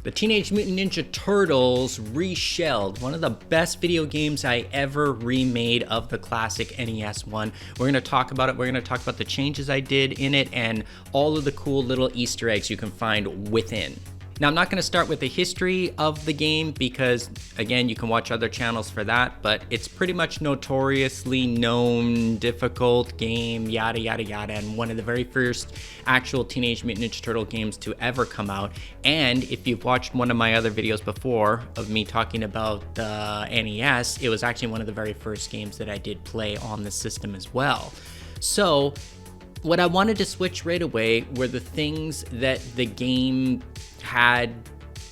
The Teenage Mutant Ninja Turtles Reshelled, one of the best video games I ever remade of the classic NES one. We're going to talk about it. We're going to talk about the changes I did in it and all of the cool little Easter eggs you can find within. Now, I'm not going to start with the history of the game because, again, you can watch other channels for that, but it's pretty much notoriously known, difficult game, yada, yada, yada, and one of the very first actual Teenage Mutant Ninja Turtle games to ever come out. And if you've watched one of my other videos before of me talking about the NES, it was actually one of the very first games that I did play on the system as well. So, what I wanted to switch right away were the things that the game had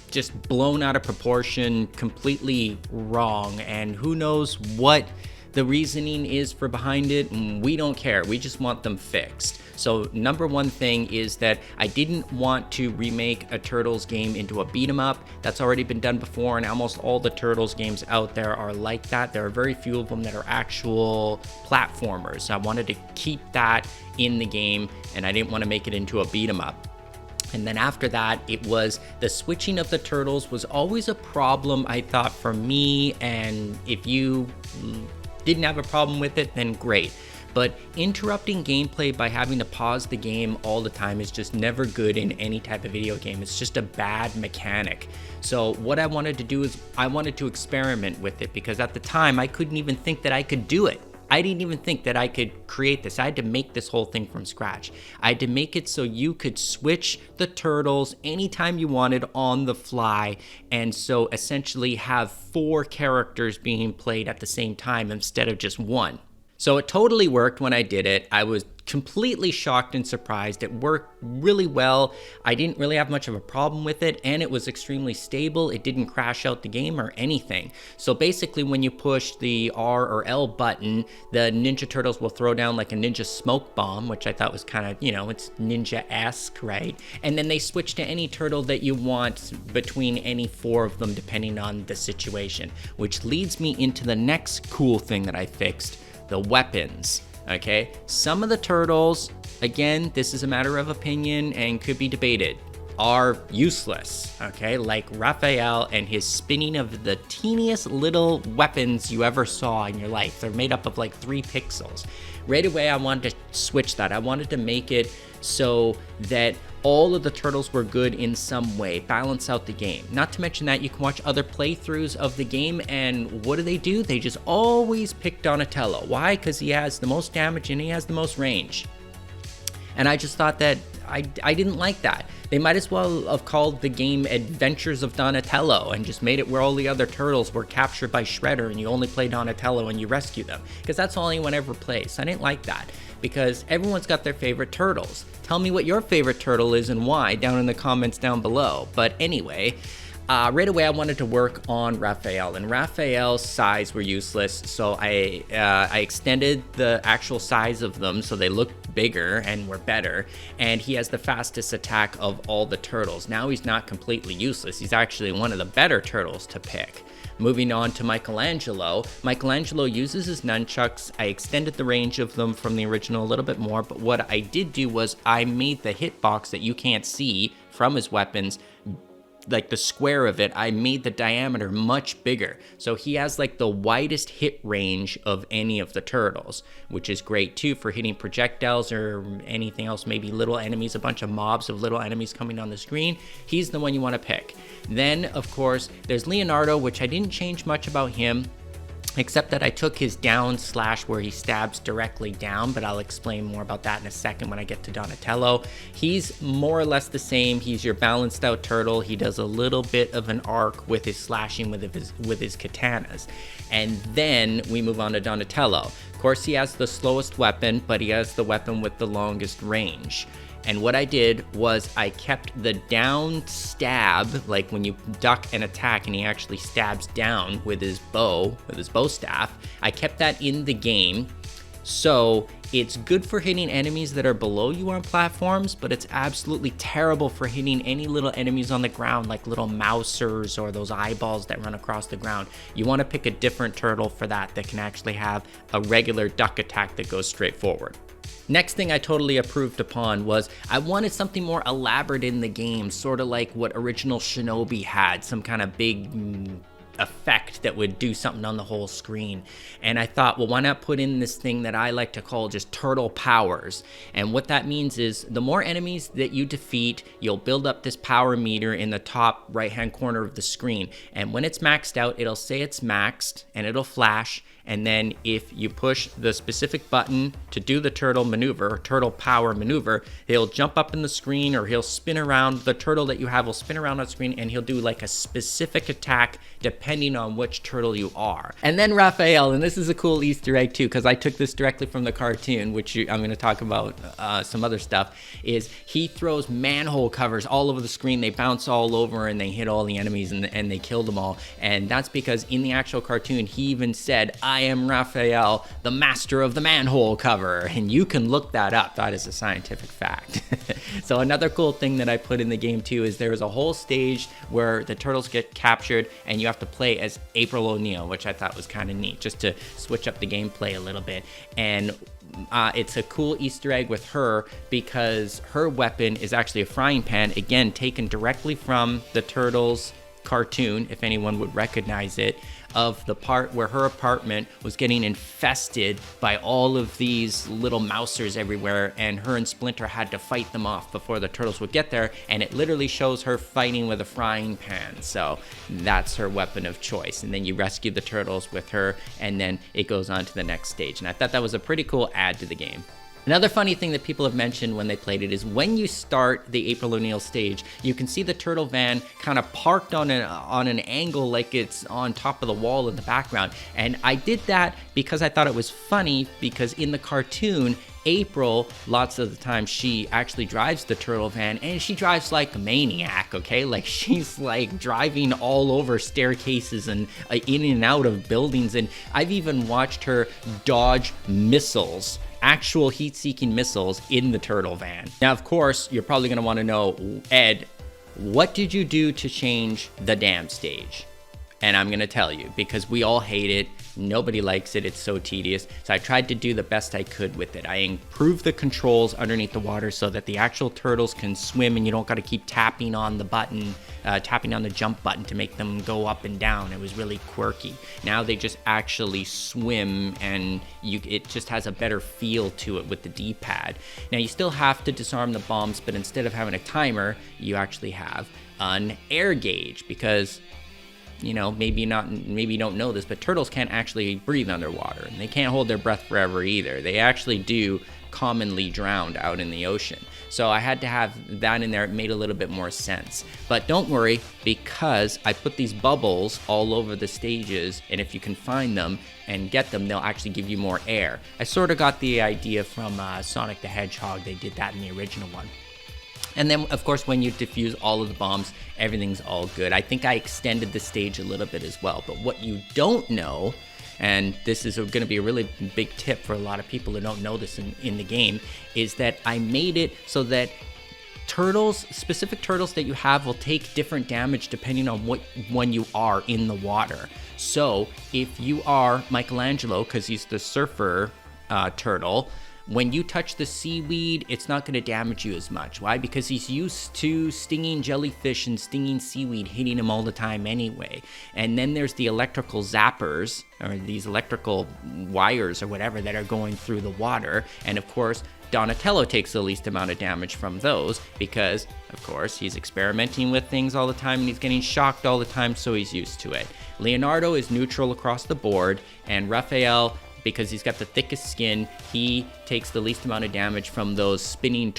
just blown out of proportion, completely wrong, and who knows what the reasoning is for behind it, and we don't care. We just want them fixed. So number one thing is that I didn't want to remake a Turtles game into a beat 'em up. That's already been done before, and almost all the Turtles games out there are like that. There are very few of them that are actual platformers. I wanted to keep that in the game, and I didn't want to make it into a beat 'em up. And then after that, it was the switching of the turtles was always a problem, I thought, for me. And if you didn't have a problem with it, then great. But interrupting gameplay by having to pause the game all the time is just never good in any type of video game. It's just a bad mechanic. So what I wanted to do is I wanted to experiment with it because at the time I couldn't even think that I could do it. I didn't even think that I could create this. I had to make this whole thing from scratch. I had to make it so you could switch the turtles anytime you wanted on the fly, and so essentially have 4 characters being played at the same time instead of just one. So it totally worked when I did it. I was completely shocked and surprised. It worked really well. I didn't really have much of a problem with it, and it was extremely stable. It didn't crash out the game or anything. So basically when you push the R or L button, the Ninja Turtles will throw down like a ninja smoke bomb, which I thought was kind of, it's ninja-esque, right? And then they switch to any turtle that you want between any 4 of them depending on the situation, which leads me into the next cool thing that I fixed. The weapons, okay? Some of the turtles, again, this is a matter of opinion and could be debated, are useless, okay? Like Raphael and his spinning of the teeniest little weapons you ever saw in your life. They're made up of like 3 pixels. Right away, I wanted to switch that. I wanted to make it so that all of the turtles were good in some way, balance out the game. Not to mention that you can watch other playthroughs of the game, and what do? They just always pick Donatello. Why? Because he has the most damage and he has the most range. And I just thought that I didn't like that. They might as well have called the game Adventures of Donatello and just made it where all the other turtles were captured by Shredder and you only play Donatello and you rescue them. Because that's all anyone ever plays. I didn't like that because everyone's got their favorite turtles. Tell me what your favorite turtle is and why down in the comments down below. But anyway, right away I wanted to work on Raphael, and Raphael's size were useless, so I extended the actual size of them so they looked bigger and were better, and he has the fastest attack of all the turtles. Now he's not completely useless, he's actually one of the better turtles to pick. Moving on to Michelangelo. Michelangelo uses his nunchucks. I extended the range of them from the original a little bit more, but what I did do was I made the hitbox that you can't see from his weapons, like the square of it, I made the diameter much bigger. So he has like the widest hit range of any of the turtles, which is great too for hitting projectiles or anything else, maybe little enemies, a bunch of mobs of little enemies coming on the screen. He's the one you want to pick. Then, of course, there's Leonardo, which I didn't change much about him, except that I took his down slash where he stabs directly down, but I'll explain more about that in a second when I get to Donatello. He's more or less the same. He's your balanced out turtle. He does a little bit of an arc with his slashing with his katanas. And then we move on to Donatello. Of course, he has the slowest weapon, but he has the weapon with the longest range. And what I did was I kept the down stab, like when you duck and attack and he actually stabs down with his bow staff. I kept that in the game. So it's good for hitting enemies that are below you on platforms, but it's absolutely terrible for hitting any little enemies on the ground, like little mousers or those eyeballs that run across the ground. You want to pick a different turtle for that can actually have a regular duck attack that goes straight forward. Next thing I totally approved upon was I wanted something more elaborate in the game, sort of like what original Shinobi had, some kind of big effect that would do something on the whole screen. And I thought, well, why not put in this thing that I like to call just turtle powers? And what that means is the more enemies that you defeat, you'll build up this power meter in the top right hand corner of the screen. And when it's maxed out, it'll say it's maxed and it'll flash. And then if you push the specific button to do the turtle maneuver, turtle power maneuver, he'll jump up in the screen, or he'll spin around. The turtle that you have will spin around on screen, and he'll do like a specific attack depending on which turtle you are. And then Raphael, and this is a cool Easter egg too, because I took this directly from the cartoon, which I'm going to talk about some other stuff, is he throws manhole covers all over the screen. They bounce all over and they hit all the enemies, and they kill them all. And that's because in the actual cartoon, he even said, I am Raphael, the master of the manhole cover. And you can look that up. That is a scientific fact. So another cool thing that I put in the game too is there is a whole stage where the turtles get captured and you have to play as April O'Neil, which I thought was kind of neat, just to switch up the gameplay a little bit. And it's a cool Easter egg with her because her weapon is actually a frying pan, again, taken directly from the Turtles cartoon, if anyone would recognize it, of the part where her apartment was getting infested by all of these little mousers everywhere, and her and Splinter had to fight them off before the turtles would get there, and it literally shows her fighting with a frying pan. So that's her weapon of choice, and then you rescue the turtles with her, and then it goes on to the next stage. And I thought that was a pretty cool add to the game. Another funny thing that people have mentioned when they played it is when you start the April O'Neil stage, you can see the turtle van kind of parked on an angle like it's on top of the wall in the background. And I did that because I thought it was funny, because in the cartoon, April, lots of the time, she actually drives the turtle van, and she drives like a maniac, okay? Like, she's like driving all over staircases and in and out of buildings. And I've even watched her dodge missiles, actual heat-seeking missiles, in the turtle van. Now, of course, you're probably gonna wanna know, Ed, what did you do to change the dam stage? And I'm gonna tell you, because we all hate it. Nobody likes it. It's so tedious. So I tried to do the best I could with it. I improved the controls underneath the water so that the actual turtles can swim, and you don't got to keep tapping on the button, tapping on the jump button to make them go up and down. It was really quirky. Now they just actually swim, and it just has a better feel to it with the D-pad. Now you still have to disarm the bombs, but instead of having a timer, you actually have an air gauge, because you know, maybe you don't know this, but turtles can't actually breathe underwater, and they can't hold their breath forever either. They actually do commonly drown out in the ocean. So I had to have that in there. It made a little bit more sense. But don't worry, because I put these bubbles all over the stages, and if you can find them and get them, they'll actually give you more air. I sort of got the idea from Sonic the Hedgehog. They did that in the original one. And then, of course, when you defuse all of the bombs, everything's all good. I think I extended the stage a little bit as well. But what you don't know, and this is going to be a really big tip for a lot of people who don't know this in the game, is that I made it so that turtles, specific turtles that you have, will take different damage depending on what one you are in the water. So if you are Michelangelo, because he's the surfer turtle, when you touch the seaweed, it's not going to damage you as much. Why? Because he's used to stinging jellyfish and stinging seaweed hitting him all the time anyway. And then there's the electrical zappers, or these electrical wires or whatever, that are going through the water. And of course, Donatello takes the least amount of damage from those because, of course, he's experimenting with things all the time and he's getting shocked all the time, so he's used to it. Leonardo is neutral across the board, and Raphael, because he's got the thickest skin, he takes the least amount of damage from those spinning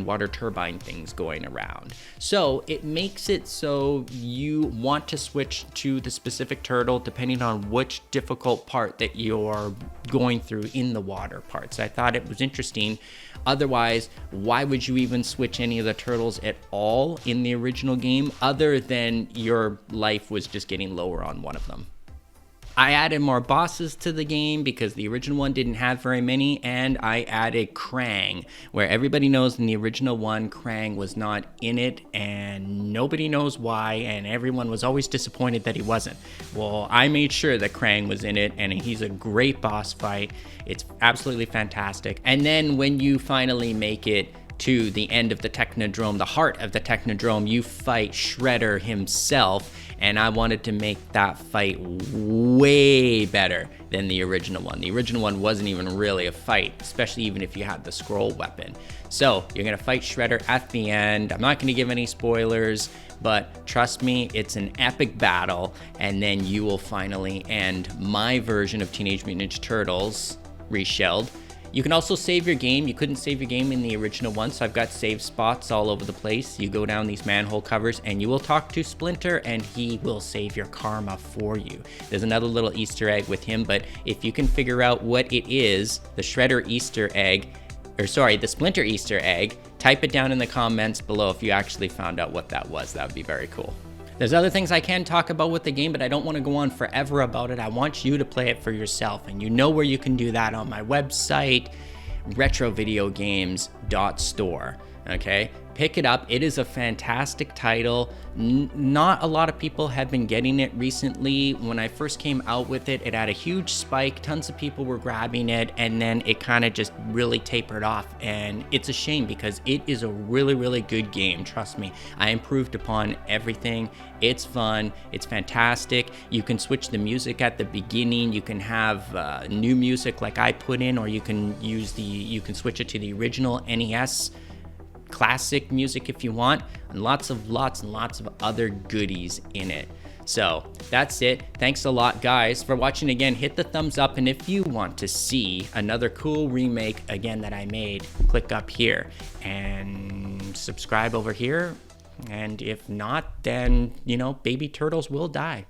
water turbine things going around. So it makes it so you want to switch to the specific turtle depending on which difficult part that you're going through in the water part. So I thought it was interesting. Otherwise, why would you even switch any of the turtles at all in the original game, other than your life was just getting lower on one of them? I added more bosses to the game because the original one didn't have very many, and I added Krang, where everybody knows in the original one, Krang was not in it, and nobody knows why, and everyone was always disappointed that he wasn't. Well, I made sure that Krang was in it, and he's a great boss fight. It's absolutely fantastic. And then when you finally make it to the end of the Technodrome, the heart of the Technodrome, you fight Shredder himself, and I wanted to make that fight way better than the original one. The original one wasn't even really a fight, especially even if you had the scroll weapon. So you're gonna fight Shredder at the end. I'm not gonna give any spoilers, but trust me, it's an epic battle, and then you will finally end my version of Teenage Mutant Ninja Turtles, Reshelled. You can also save your game. You couldn't save your game in the original one, so I've got save spots all over the place. You go down these manhole covers and you will talk to Splinter and he will save your karma for you. There's another little Easter egg with him, but if you can figure out what it is, the Shredder Easter egg, or sorry, the Splinter Easter egg, type it down in the comments below if you actually found out what that was. That would be very cool. There's other things I can talk about with the game, but I don't want to go on forever about it. I want you to play it for yourself, and you know where you can do that on my website, retrovideogames.store. Okay, pick it up. It is a fantastic title. Not a lot of people have been getting it recently. When I first came out with it, it had a huge spike. Tons of people were grabbing it, and then it kind of just really tapered off. And it's a shame because it is a really, really good game. Trust me, I improved upon everything. It's fun. It's fantastic. You can switch the music at the beginning. You can have new music like I put in, or you can switch it to the original NES classic music if you want, and lots and lots of other goodies in it. So that's it. Thanks a lot, guys, for watching. Again, hit the thumbs up, and if you want to see another cool remake again that I made, click up here and subscribe over here. And if not, then, you know, baby turtles will die.